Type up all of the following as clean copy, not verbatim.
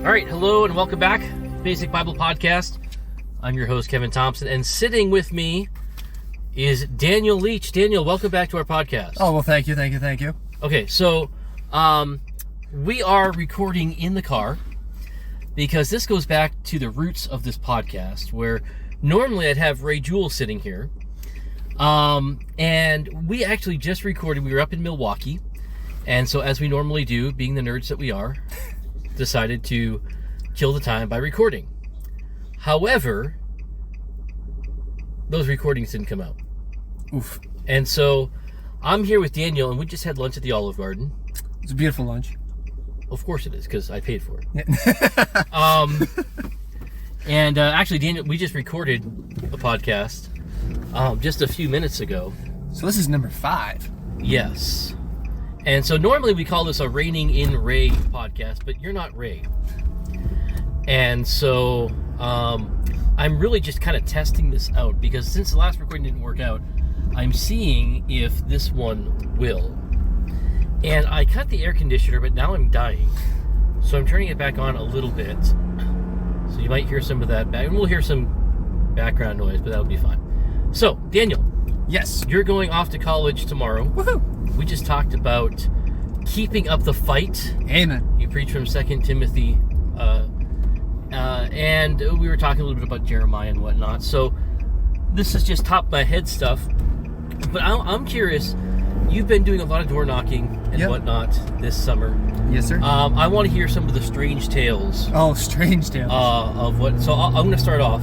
All right, hello and welcome back. Basic Bible Podcast. I'm your host, Kevin Thompson, and sitting with me is Daniel Leach. Daniel, welcome back to our podcast. Oh, well, thank you. Okay, so we are recording in the car because this goes back to the roots of this podcast, where normally I'd have Ray Jewell sitting here. And we actually just recorded. We were up in Milwaukee, and so as we normally do, being the nerds that we are, decided to kill the time by recording. However, those recordings didn't come out. Oof. And so I'm here with Daniel, and we just had lunch at the Olive Garden. It's a beautiful lunch. Of course it is, because I paid for it. Yeah. Actually, Daniel, we just recorded a podcast just a few minutes ago. So this is number 5. Yes. And so normally we call this a Reigning in Ray podcast, but you're not Ray. And so I'm really just kind of testing this out, because since the last recording didn't work out, I'm seeing if this one will. And I cut the air conditioner, but now I'm dying. So I'm turning it back on a little bit. So you might hear some of that back, and we'll hear some background noise, but that'll be fine. So, Daniel. Yes. You're going off to college tomorrow. Woohoo! We just talked about keeping up the fight. Amen. You preach from 2 Timothy. And we were talking a little bit about Jeremiah and whatnot. So this is just top of my head stuff. But I'm curious. You've been doing a lot of door knocking and whatnot this summer. Yes, sir. I want to hear some of the strange tales. Oh, strange tales. Of what? So I'm going to start off.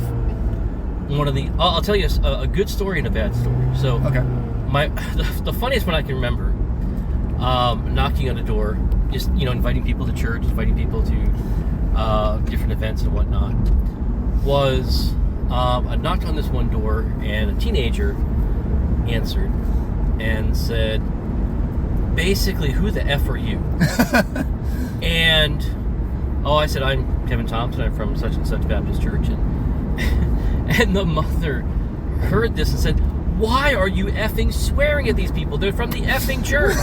I'll tell you a good story and a bad story. So okay. The funniest one I can remember, knocking on a door, just inviting people to church, inviting people to different events and whatnot, was I knocked on this one door, and a teenager answered and said, basically, who the F are you? And I said, I'm Kevin Thompson, I'm from such and such Baptist church. And the mother heard this and said, why are you effing swearing at these people? They're from the effing church.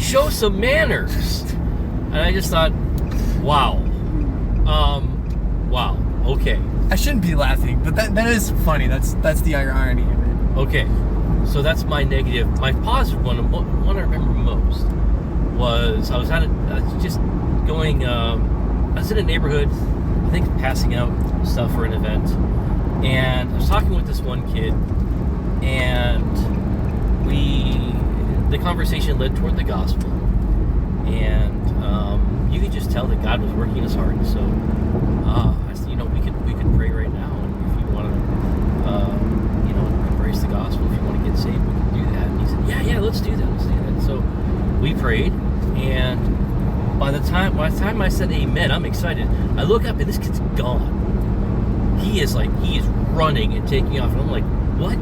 Show some manners. And I just thought, wow. Wow. Okay. I shouldn't be laughing, but that is funny. That's the irony of it. Okay. So that's my negative. My positive one I remember most, was I was in a neighborhood, I think passing out stuff for an event, and I was talking with this one kid, and the conversation led toward the gospel, and you could just tell that God was working in his heart. So I said, we could pray right now, and if you want to embrace the gospel, if you want to get saved, we can do that. And he said, yeah, let's do that. So we prayed, and by the time I said amen, I'm excited. I look up, and this kid's gone. He is running and taking off, and I'm like, what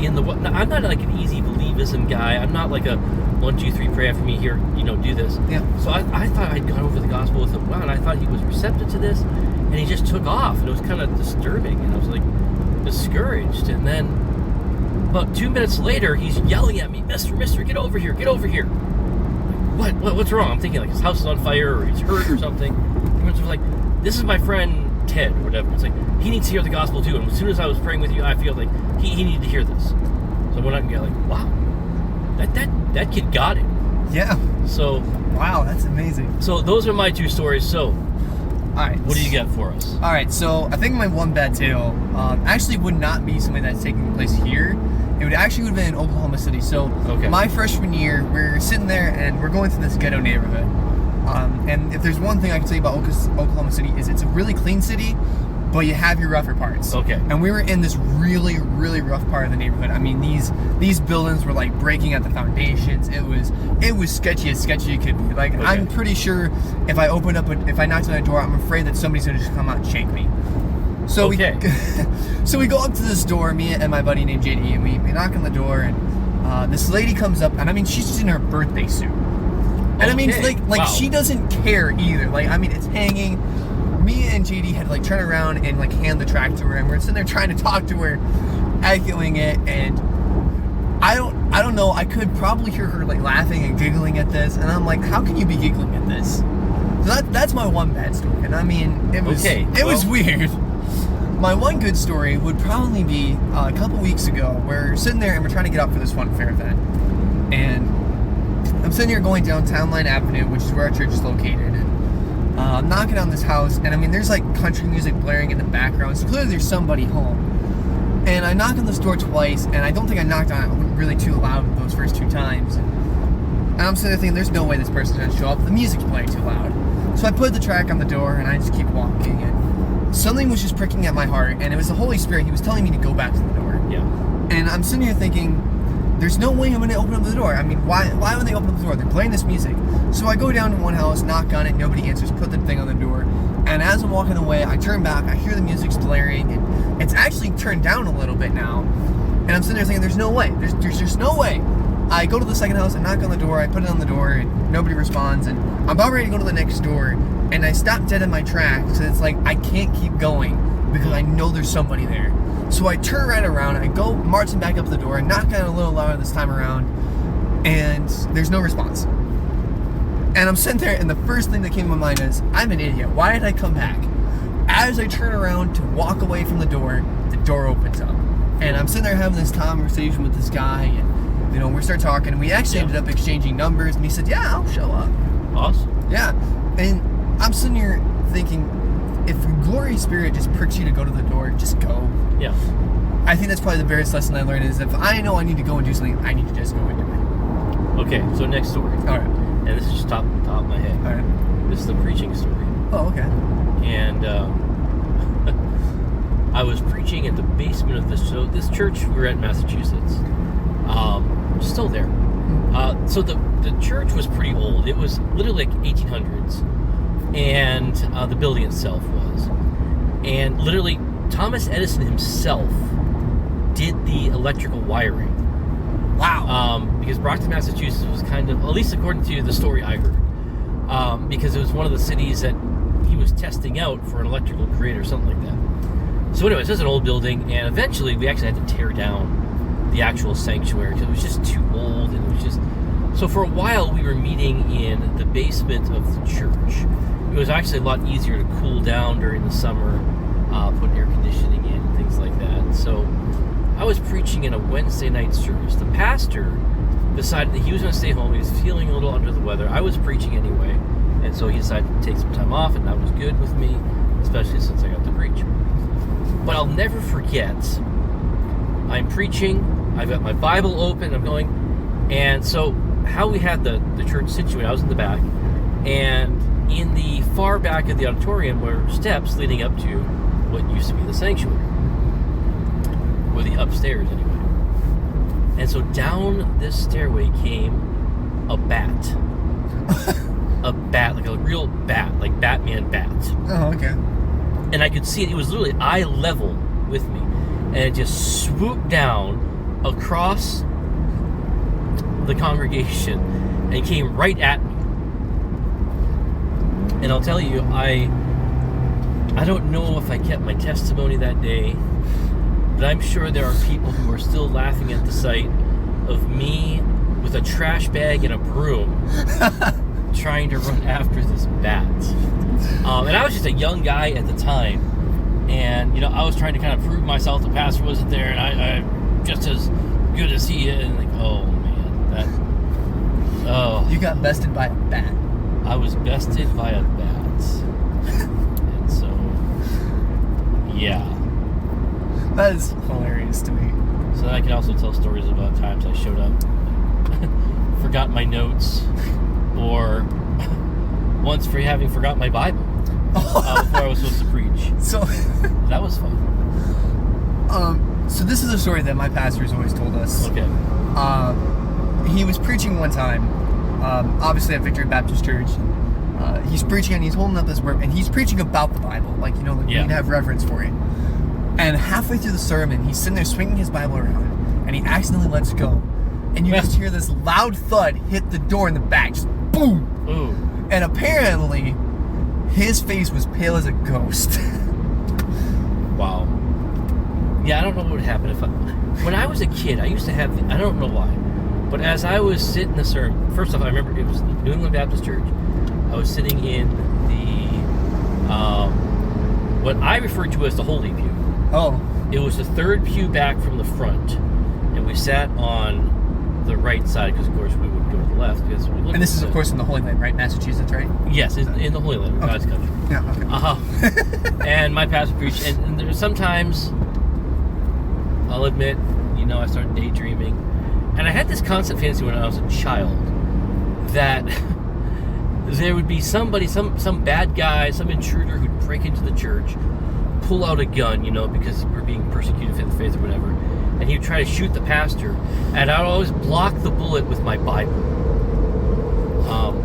in the what? Now, I'm not like an easy believism guy. I'm not like a 1, 2, 3 pray after me here, do this. Yeah. So I thought I'd gone over the gospel with him well, and I thought he was receptive to this, and he just took off, and it was kind of disturbing, and I was like discouraged. And then about 2 minutes later, he's yelling at me, Mister, get over here. What's wrong? I'm thinking like his house is on fire, or he's hurt or something. Everyone's like, this is my friend Ted or whatever. It's like, he needs to hear the gospel too. And as soon as I was praying with you, I feel like he needed to hear this. So I went out and got like, wow, that kid got it. Yeah. So wow, that's amazing. So those are my 2 stories. So all right, what do you got for us? All right, so I think my one bad tale actually would not be something that's taking place here. It would have been in Oklahoma City. So my freshman year, we're sitting there and we're going through this ghetto neighborhood. And if there's one thing I can tell you about Oklahoma City, is it's a really clean city, but you have your rougher parts. Okay. And we were in this really, really rough part of the neighborhood. I mean, these buildings were like breaking at the foundations. It was sketchy as sketchy it could be. Like, I'm pretty sure if I knocked on a door, I'm afraid that somebody's gonna just come out and shake me. So we go up to this door, me and my buddy named JD, and we knock on the door, and this lady comes up, and I mean, she's just in her birthday suit. And I mean, like she doesn't care either. Like, I mean, it's hanging. Me and JD had to like turn around and like hand the track to her, and we're sitting there trying to talk to her, echoing it, and I don't know, I could probably hear her like laughing and giggling at this, and I'm like, how can you be giggling at this? So that's my one bad story. And I mean, it was weird. My one good story would probably be a couple weeks ago. We're sitting there and we're trying to get up for this fun fair event. And I'm sitting here going down Town Line Avenue, which is where our church is located. And I'm knocking on this house, and I mean, there's like country music blaring in the background, so clearly there's somebody home. And I knock on this door twice, and I don't think I knocked on it really too loud those first 2 times. And I'm sitting there thinking, there's no way this person's gonna show up. The music's playing too loud. So I put the track on the door, and I just keep walking. And something was just pricking at my heart, and it was the Holy Spirit. He was telling me to go back to the door. Yeah. And I'm sitting here thinking, there's no way I'm gonna open up the door. I mean, why would they open up the door? They're playing this music. So I go down to one house, knock on it, nobody answers, put the thing on the door. And as I'm walking away, I turn back, I hear the music's blaring, and it's actually turned down a little bit now. And I'm sitting there thinking, there's no way. There's just no way. I go to the second house, I knock on the door, I put it on the door, and nobody responds. And I'm about ready to go to the next door, and I stop dead in my tracks. So it's like, I can't keep going because I know there's somebody there. So I turn right around, I go marching back up the door, and knock on it a little louder this time around, and there's no response. And I'm sitting there, and the first thing that came to my mind is, I'm an idiot. Why did I come back? As I turn around to walk away from the door opens up. And I'm sitting there having this conversation with this guy, and, you know, we start talking, and we actually ended up exchanging numbers, and he said, yeah, I'll show up. Awesome. Yeah. And I'm sitting here thinking, if the Glory Spirit just pricks you to go to the door, just go. Yeah. I think that's probably the biggest lesson I learned is if I know I need to go and do something, I need to just go and do it. Okay, so next story. All right. And this is just top of my head. All right. This is the preaching story. Oh, okay. And I was preaching at the basement of this church we were at in Massachusetts. Still there. So the church was pretty old. It was literally like 1800s. And the building itself was. And literally, Thomas Edison himself did the electrical wiring. Wow. Because Brockton, Massachusetts was kind of, at least according to the story I heard, because it was one of the cities that he was testing out for an electrical grid or something like that. So anyways, this is an old building, and eventually we actually had to tear down the actual sanctuary because it was just too old, and it was just... So for a while we were meeting in the basement of the church. It was actually a lot easier to cool down during the summer, put air conditioning in, things like that. So I was preaching in a Wednesday night service. The pastor decided that he was going to stay home. He was feeling a little under the weather. I was preaching anyway, and so he decided to take some time off, and that was good with me, especially since I got to preach. But I'll never forget, I'm preaching, I've got my Bible open, I'm going, and so how we had the church situated, I was in the back, and in the far back of the auditorium were steps leading up to what used to be the sanctuary. Or the upstairs, anyway. And so down this stairway came a bat. A bat, like a real bat, like Batman bat. Oh, okay. And I could see it. It was literally eye level with me. And it just swooped down across the congregation and came right at me. And I'll tell you, I don't know if I kept my testimony that day, but I'm sure there are people who are still laughing at the sight of me with a trash bag and a broom trying to run after this bat. And I was just a young guy at the time, and you know, I was trying to kind of prove myself. The pastor wasn't there, and I'm just as good as he is. And like, oh man, you got bested by a bat. I was bested by a bat. And so, yeah. That is hilarious to me. So then I can also tell stories about times I showed up, forgot my notes, or once for having forgot my Bible before I was supposed to preach. So that was fun. So this is a story that my pastor has always told us. Okay. He was preaching one time, obviously at Victory Baptist Church. He's preaching and he's holding up his word, and he's preaching about the Bible, like, you know, like you'd have reverence for it. And halfway through the sermon, he's sitting there swinging his Bible around, and he accidentally lets go. And you just hear this loud thud hit the door in the back, just boom! Ooh. And apparently, his face was pale as a ghost. Wow. Yeah, I don't know what would happen if when I was a kid, I used to have, I don't know why, but as I was sitting in the sermon, first off, I remember it was New England Baptist Church, I was sitting in the what I refer to as the holy pew. Oh. It was the third pew back from the front, and we sat on the right side because, of course, we would go to the left. Because we and this is, of course, in the Holy Land, right? Massachusetts, right? Yes, in the Holy Land, God's country. Yeah, okay. And my pastor preached, and there's sometimes, I'll admit, I started daydreaming. And I had this constant fantasy when I was a child that there would be somebody, some bad guy, some intruder who'd break into the church, pull out a gun, because we're being persecuted for the faith or whatever, and he'd try to shoot the pastor, and I'd always block the bullet with my Bible.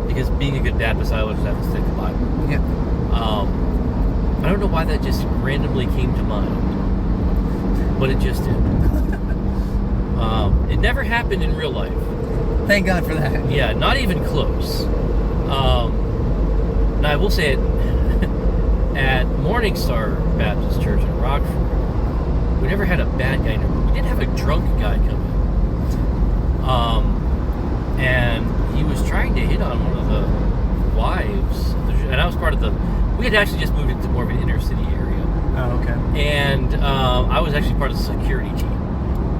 Because being a good Baptist, I always have to stick to the Bible. Yeah. I don't know why that just randomly came to mind, but it just did. It never happened in real life. Thank God for that. Yeah, not even close. Now, I will say it, at Morning Star Baptist Church in Rockford, we never had a bad guy. We did have a drunk guy come in. And he was trying to hit on one of the wives. And I was part of we had actually just moved into more of an inner city area. Oh, okay. And I was actually part of the security team.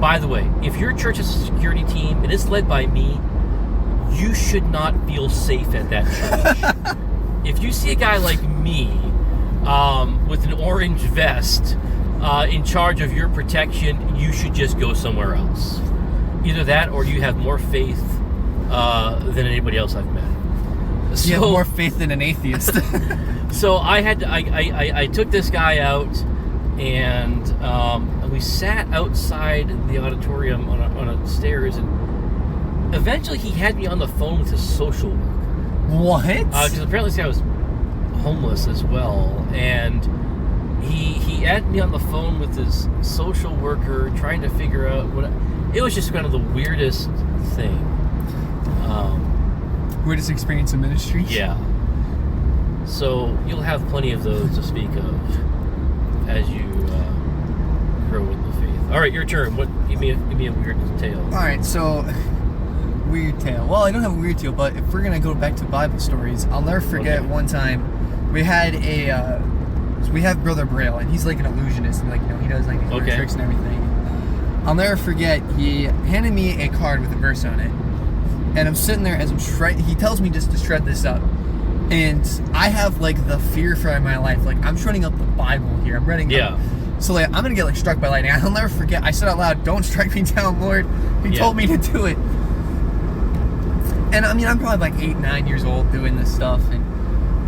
By the way, if your church has a security team and it's led by me, you should not feel safe at that church. If you see a guy like me with an orange vest in charge of your protection, you should just go somewhere else. Either that or you have more faith than anybody else I've met. You have more faith than an atheist. So I took this guy out, and we sat outside the auditorium on a stairs, and eventually he had me on the phone with his social worker. What? Because apparently I was homeless as well, and he had me on the phone with his social worker trying to figure out it was just kind of the weirdest thing. Weirdest experience in ministry? Yeah. So you'll have plenty of those to speak of as you grow in the faith. All right, your turn. Give me a weird tale. All right, so weird tale. Well, I don't have a weird tale, but if we're gonna go back to Bible stories, I'll never forget one time we had we have Brother Braille, and he's like an illusionist, and he does like these tricks and everything. I'll never forget, he handed me a card with a verse on it, and I'm sitting there as he tells me just to shred this up, and I have like the fear for my life, like I'm shredding up the Bible here, I'm reading up. So like I'm gonna get struck by lightning. I'll never forget, I said out loud, "Don't strike me down, Lord." He told me to do it. And I'm probably like 8, 9 years old doing this stuff, and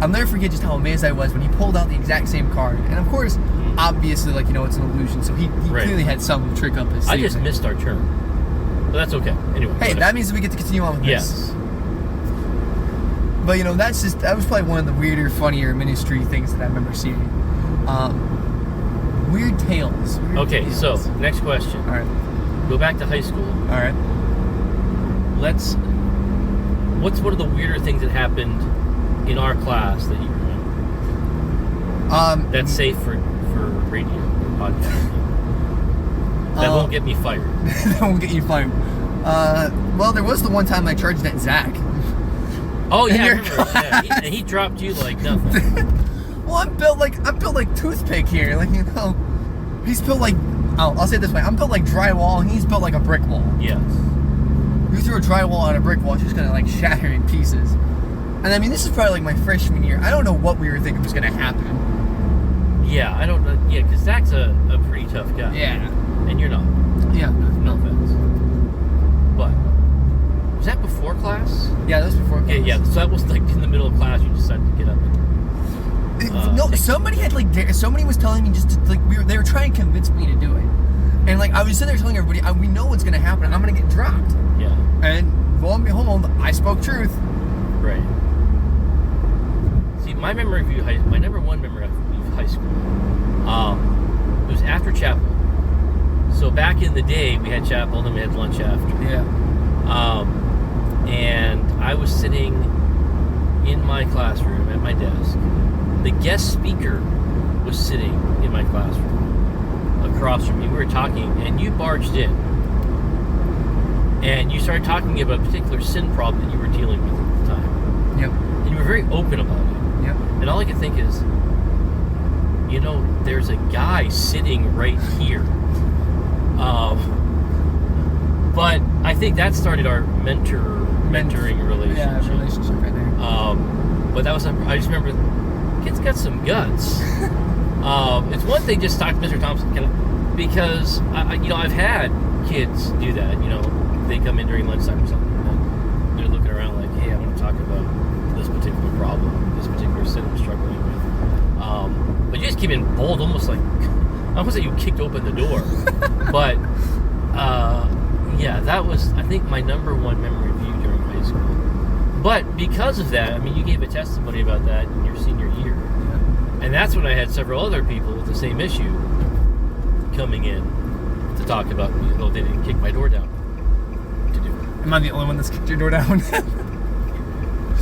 I'll never forget just how amazed I was when he pulled out the exact same card. And of course, obviously, it's an illusion, so he clearly had some trick up his sleeve. I just missed our turn, but that's okay. Anyway. Hey, that means that we get to continue on with this. Yes. But that was probably one of the weirder, funnier ministry things that I remember seeing. Weird tales. So next question. All right. Go back to high school. All right. What's one of the weirder things that happened in our class that you remember? That's safe for radio or podcasting. That won't get me fired. That won't get you fired. Well, there was the one time I charged at Zach. Oh yeah, I remember. Yeah, he dropped you like nothing. Well, I'm built like toothpick here. He's built like, I'll say it this way: I'm built like drywall, and he's built like a brick wall. Yes. You throw a drywall on a brick wall, it's just gonna like shatter in pieces. And this is probably like my freshman year. I don't know what we were thinking was gonna happen. Yeah, I don't know. Yeah, because Zach's a pretty tough guy. Yeah. And you're not. Yeah. No offense. But was that before class? Yeah, that was before class. Yeah. So that was like in the middle of class. You decided to get up. Somebody had somebody was telling me just to, they were trying to convince me to do it. And I was sitting there telling everybody, we know what's gonna happen. I'm gonna get dropped. Yeah. And lo and behold, I spoke truth. Right. See, my number one memory of high school, it was after chapel. So back in the day, we had chapel, then we had lunch after. Yeah. And I was sitting in my classroom at my desk. The guest speaker was sitting in my classroom across from me. We were talking, and you barged in. And you started talking about a particular sin problem that you were dealing with at the time. Yep. And you were very open about it. Yep. And all I can think is, there's a guy sitting right here. But I think that started our mentoring relationship. Yeah, relationship right there. But that was, I just remember, kid's got some guts. It's one thing just talk to Mr. Thompson, because I've had kids do that. They come in during lunchtime or something, and they're looking around like, hey, I want to talk about this particular problem, this particular sin I'm struggling with. But you just came in bold, almost like you kicked open the door. But yeah, that was, I think, my number one memory of you during high school. But because of that, you gave a testimony about that in your senior year. Yeah. And that's when I had several other people with the same issue coming in to talk about, though they didn't kick my door down to do it. Am I the only one that's kicked your door down?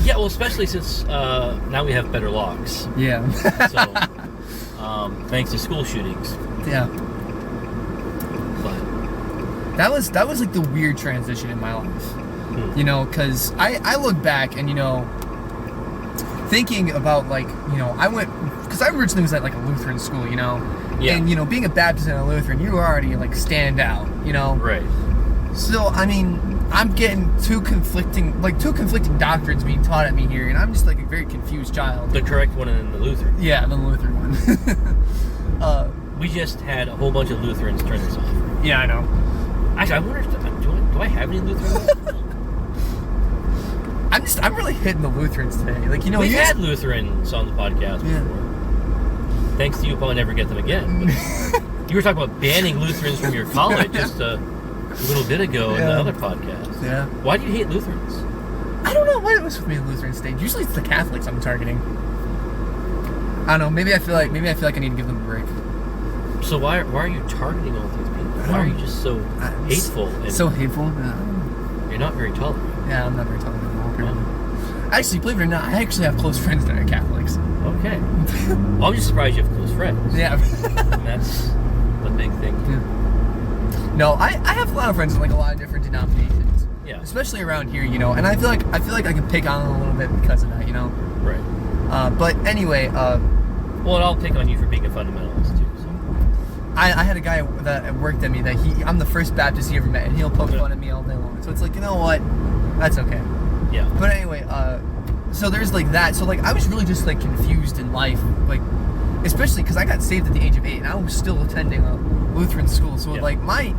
Yeah, well, especially since now we have better locks. Yeah. So, thanks to school shootings. Yeah. But that was like the weird transition in my life. Because I look back and, thinking about, like, I went, because I originally was at, like, a Lutheran school, Yeah. And, being a Baptist and a Lutheran, you already, like, stand out, Right. So, I'm getting two conflicting doctrines being taught at me here, and I'm just, like, a very confused child. The correct one and the Lutheran. Yeah, the Lutheran one. We just had a whole bunch of Lutherans turn this off. Yeah, I know. Actually, I wonder if, do I have any Lutherans? I'm really hitting the Lutherans today. Like, We've had Lutherans on the podcast before. Yeah. Thanks to you, I'll never get them again. You were talking about banning Lutherans from your college just a little bit ago in the other podcast. Yeah. Why do you hate Lutherans? I don't know what it was with me in Lutheran stage. Usually it's the Catholics I'm targeting. I don't know. Maybe I feel like I need to give them a break. So why are you targeting all these people? Why are you just so hateful? And so hateful? You're not very tolerant. Yeah, I'm not very tolerant at all. Actually, believe it or not, I actually have close friends that are Catholics. Okay. Well, I'm just surprised you have close friends. Yeah. And that's the big thing. Yeah. No, I have a lot of friends in, like, a lot of different denominations. Yeah. Especially around here, and I feel like I can pick on them a little bit because of that, Right. But anyway, well, I'll pick on you for being a fundamentalist too. So. I had a guy that worked at me that I'm the first Baptist he ever met, and he'll poke fun at me all day long. So it's like, you know what? That's okay. Yeah. But anyway, so there's like that. So, like, I was really just, like, confused in life, like, especially because I got saved at the age of 8, and I was still attending a Lutheran school. So, like, my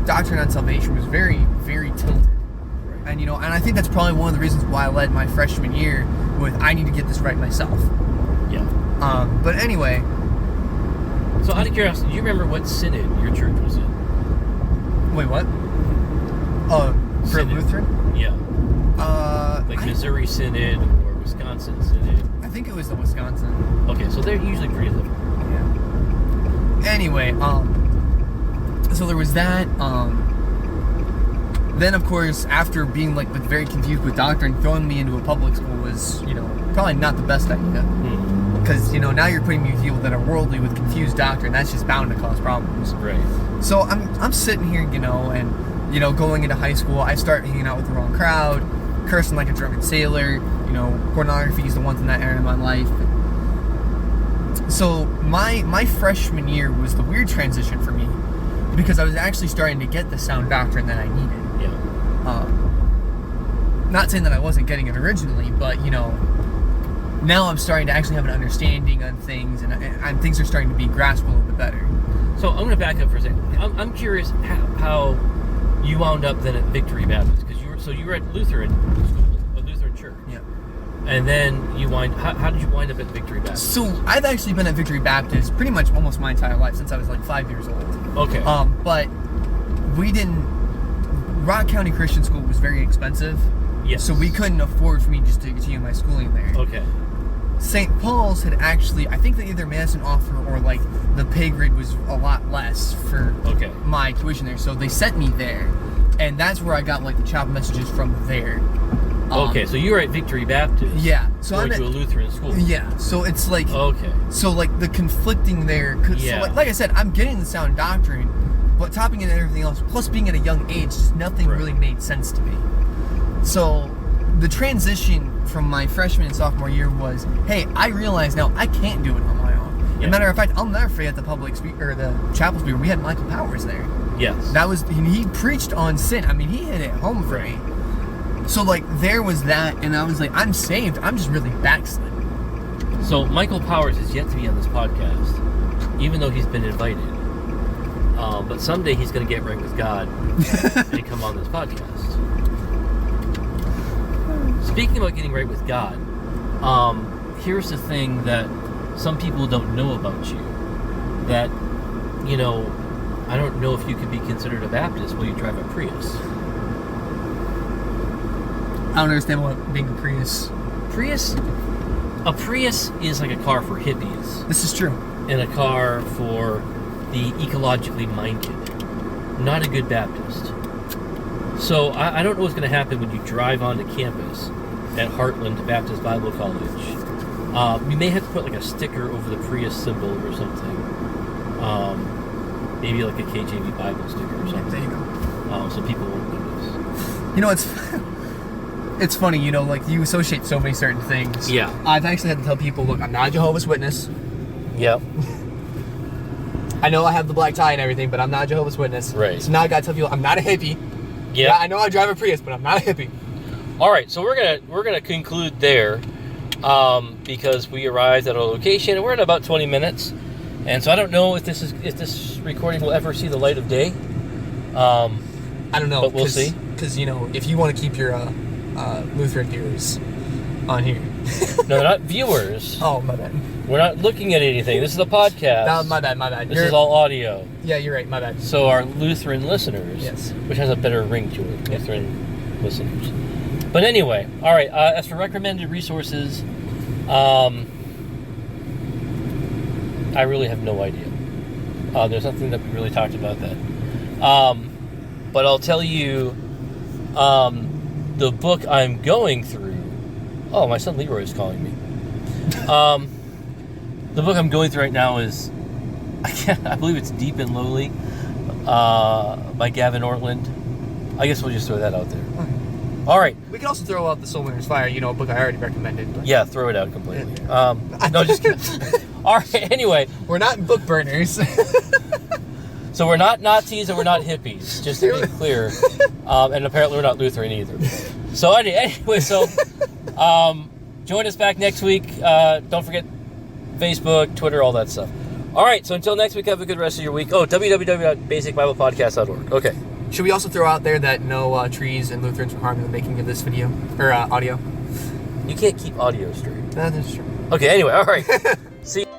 doctrine on salvation was very, very tilted. Right. And, and I think that's probably one of the reasons why I led my freshman year with, I need to get this right myself. Yeah. But anyway. So, out of curiosity, do you remember what synod your church was in? Wait, what? For synod. Lutheran? Yeah. Like Missouri Synod or Wisconsin Synod. I think it was the Wisconsin. Okay, so they're usually pretty liberal. Yeah. Anyway, so there was that. Then, of course, after being, like, very confused with doctrine, throwing me into a public school was, probably not the best idea. Because, now you're putting me with people that are worldly with confused doctrine. That's just bound to cause problems. Right. So I'm sitting here, and, going into high school, I start hanging out with the wrong crowd, cursing like a drunken sailor. Pornography is the one thing that era in my life. So my freshman year was the weird transition for me, because I was actually starting to get the sound doctrine that I needed. Yeah. Not saying that I wasn't getting it originally, but now I'm starting to actually have an understanding on things, and things are starting to be grasped a little bit better. So I'm going to back up for a second. Yeah. I'm curious how you wound up then at Victory Baptist, because you were at Lutheran school, a Lutheran church. Yeah. And then how did you wind up at Victory Baptist? So I've actually been at Victory Baptist pretty much almost my entire life, since I was like 5 years old. Okay. But Rock County Christian School was very expensive. Yes. So we couldn't afford for me just to continue my schooling there. Okay. St. Paul's had actually, I think they either made us an offer or, like, the pay grade was a lot less for my tuition there. So they sent me there. And that's where I got, like, the child messages from there. Okay, so you were at Victory Baptist. Yeah. So going to a Lutheran school. Yeah. So it's like... Okay. So, like, the conflicting there... Yeah. So, like I said, I'm getting the sound doctrine, but topping it and everything else, plus being at a young age, just nothing really made sense to me. So, the transition from my freshman and sophomore year was, hey, I realize now I can't do it on my own. As a matter of fact, I'll never forget the the chapel speaker. We had Michael Powers there. Yes. That was, he preached on sin. I mean, he hit it home for me. So like there was that, and I was like, I'm saved. I'm just really backslid. So Michael Powers is yet to be on this podcast, even though he's been invited. But someday he's going to get right with God and come on this podcast. Speaking about getting right with God, here's the thing that some people don't know about you. That, you know, I don't know if you could be considered a Baptist while you drive a Prius. I don't understand what being a Prius. A Prius is like a car for hippies. This is true. And a car for the ecologically minded. Not a good Baptist. So I don't know what's going to happen when you drive onto campus at Ortlund Baptist Bible College. You may have to put like a sticker over the Prius symbol or something. Maybe like a KJV Bible sticker or something. There you go. So people won't notice. You know, it's funny, you know, like you associate so many certain things. Yeah. I've actually had to tell people, look, I'm not a Jehovah's Witness. Yep. I know I have the black tie and everything, but I'm not a Jehovah's Witness. Right. So now I gotta tell people I'm not a hippie. Yep. Yeah. I know I drive a Prius, but I'm not a hippie. All right, so we're gonna conclude there, because we arrived at our location and we're at about 20 minutes, and so I don't know if this recording will ever see the light of day. I don't know, but we'll see. Because you know, if you want to keep your Lutheran viewers on here. No, they're not viewers. Oh, my bad. We're not looking at anything. This is a podcast. No, my bad. This is all audio. Yeah, you're right. My bad. So our Lutheran listeners, yes, which has a better ring to it, Lutheran listeners. But anyway, all right. As for recommended resources, I really have no idea. There's nothing that we really talked about that. But I'll tell you, the book I'm going through. Oh, my son Leroy is calling me. The book I'm going through right now is, I believe it's Deep and Lowly, by Gavin Ortlund. I guess we'll just throw that out there. Okay. All right. We can also throw out The Soul Winner's Fire, you know, a book I already recommended. But... Yeah, throw it out completely. No, just kidding. All right, anyway. We're not book burners. So we're not Nazis and we're not hippies, just to be clear. And apparently we're not Lutheran either. So anyway, join us back next week. Don't forget Facebook, Twitter, all that stuff. All right, so until next week, have a good rest of your week. Oh, www.basicbiblepodcast.org. Okay. Should we also throw out there that no trees and Lutherans were harmed in the making of this video? Or audio? You can't keep audio straight. That is true. Okay, anyway, all right. See you.